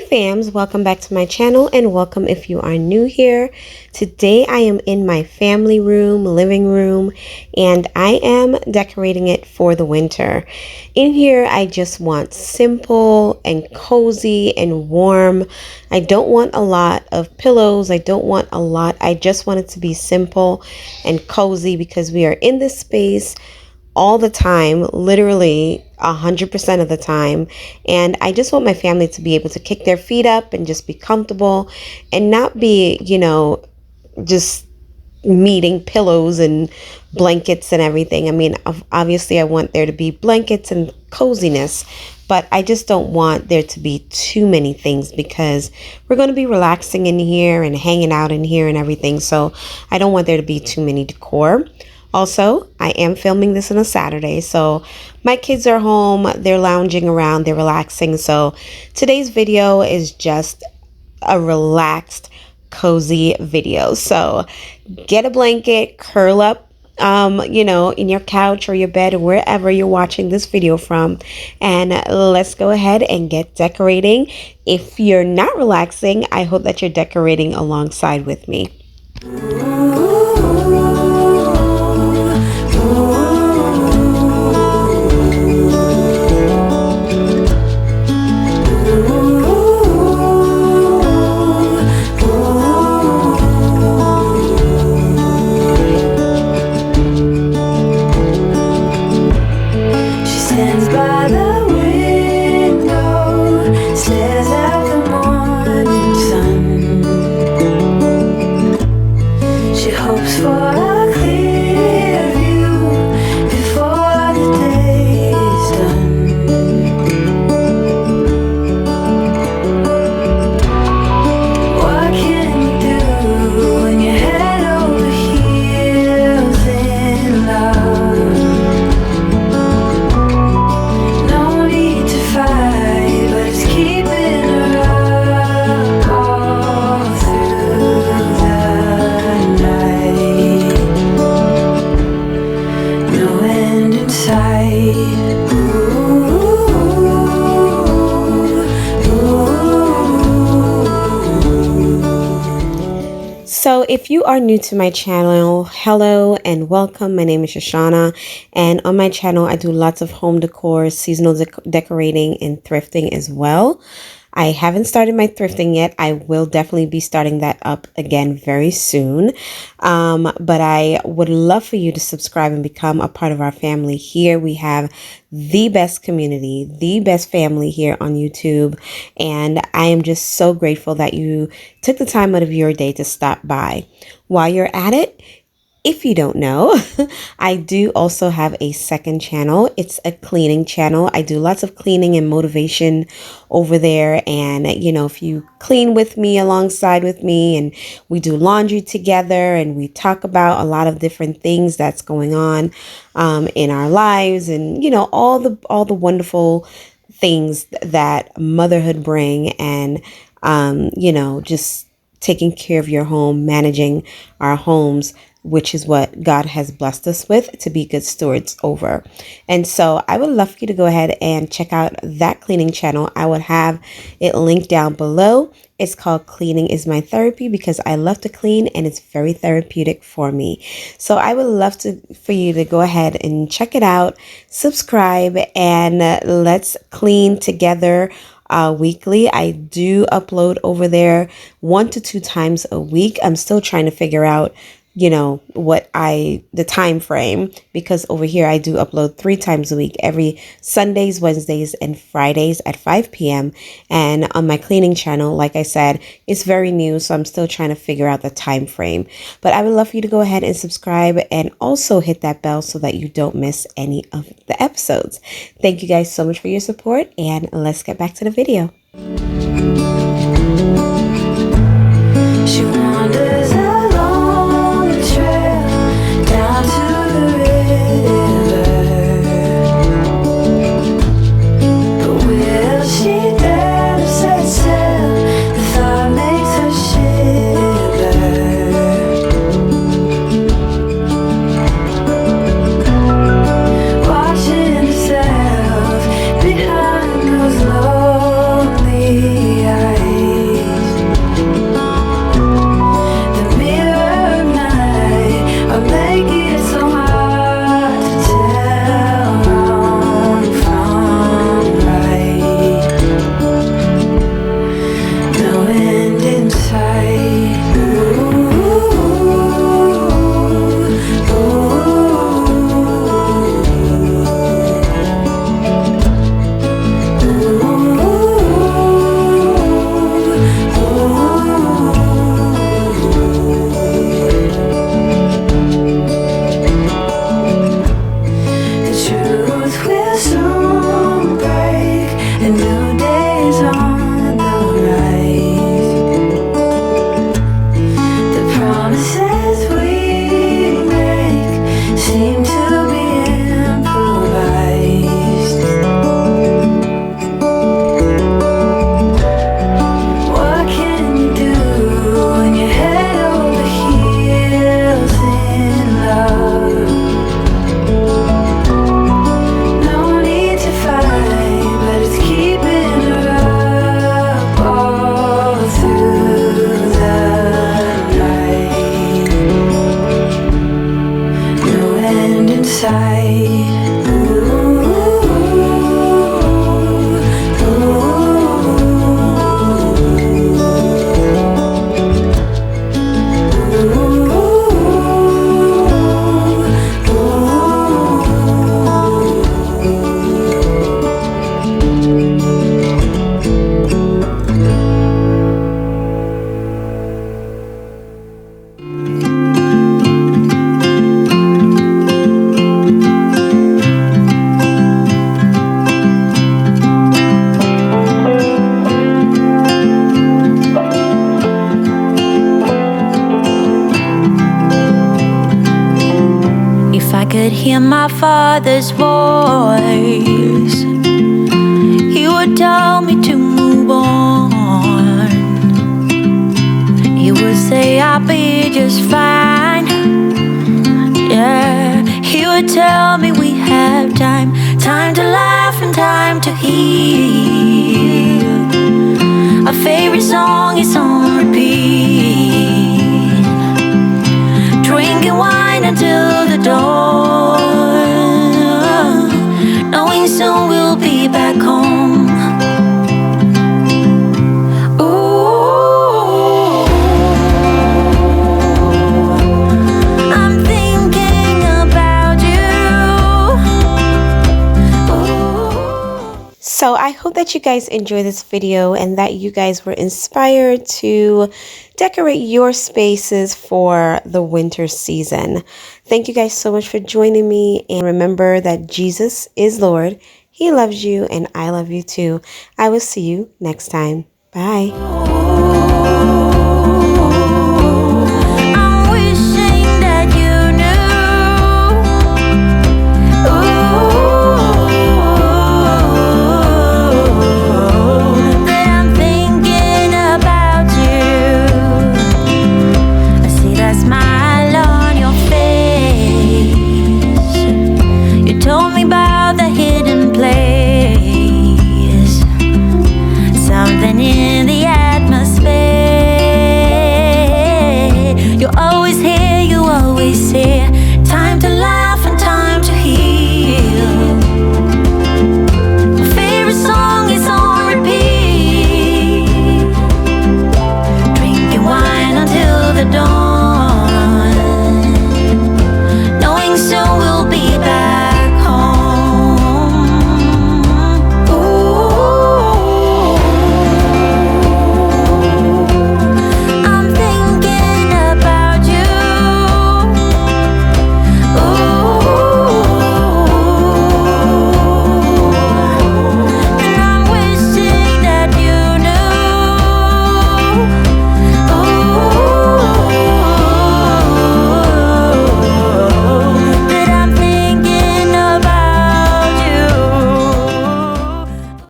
fams, welcome back to my channel and welcome if you are new here. Today I am in my family room, living room, and I am decorating it for the winter. In here I just want simple and cozy and warm. I don't want a lot of pillows. I don't want a lot. I just want it to be simple and cozy because we are in this space all the time, literally 100% of the time. And I just want my family to be able to kick their feet up and just be comfortable and not be, just meeting pillows and blankets and everything. I mean, obviously I want there to be blankets and coziness, but I just don't want there to be too many things because we're going to be relaxing in here and hanging out in here and everything. So I don't want there to be too many decor. Also, I am filming this on a Saturday, so my kids are home, they're lounging around, they're relaxing. So today's video is just a relaxed, cozy video. So get a blanket, curl up, in your couch or your bed or wherever you're watching this video from, and let's go ahead and get decorating. If you're not relaxing, I hope that you're decorating alongside with me. So if you are new to my channel, hello and welcome. My name is Shushana, and on my channel I do lots of home decor, seasonal decorating, and thrifting as well. I haven't started my thrifting yet. I will definitely be starting that up again very soon. But I would love for you to subscribe and become a part of our family. Here we have the best community, the best family here on YouTube. And I am just so grateful that you took the time out of your day to stop by. While you're at it, if you don't know, I do also have a second channel. It's a cleaning channel. I do lots of cleaning and motivation over there. And, if you clean with me, alongside with me, and we do laundry together and we talk about a lot of different things that's going on in our lives and, all the wonderful things that motherhood bring and, just taking care of your home, managing our homes, which is what God has blessed us with to be good stewards over. And so I would love for you to go ahead and check out that cleaning channel. I would have it linked down below. It's called Cleaning is My Therapy because I love to clean and it's very therapeutic for me. So I would love for you to go ahead and check it out, subscribe, and let's clean together. Weekly. I do upload over there 1 to 2 times a week. I'm still trying to figure out the time frame, because over here I do upload 3 times a week, every Sundays, Wednesdays, and Fridays at 5 p.m. And on my cleaning channel, like I said, it's very new, so I'm still trying to figure out the time frame. But I would love for you to go ahead and subscribe and also hit that bell so that you don't miss any of the episodes. Thank you guys so much for your support, and let's get back to the video. She wanders along the trail down to the river, but will she dare to set sail? The thought makes her shiver, watching herself behind those lonely could hear my Father's voice. He would tell me to move on. He would say I'll be just fine. Yeah, he would tell me we have time, time to laugh and time to heal. Our favorite song is on repeat, drinking wine until the dawn, knowing soon we'll be back home. So I hope that you guys enjoy this video and that you guys were inspired to decorate your spaces for the winter season. Thank you guys so much for joining me, and remember that Jesus is Lord. He loves you and I love you too. I will see you next time. Bye.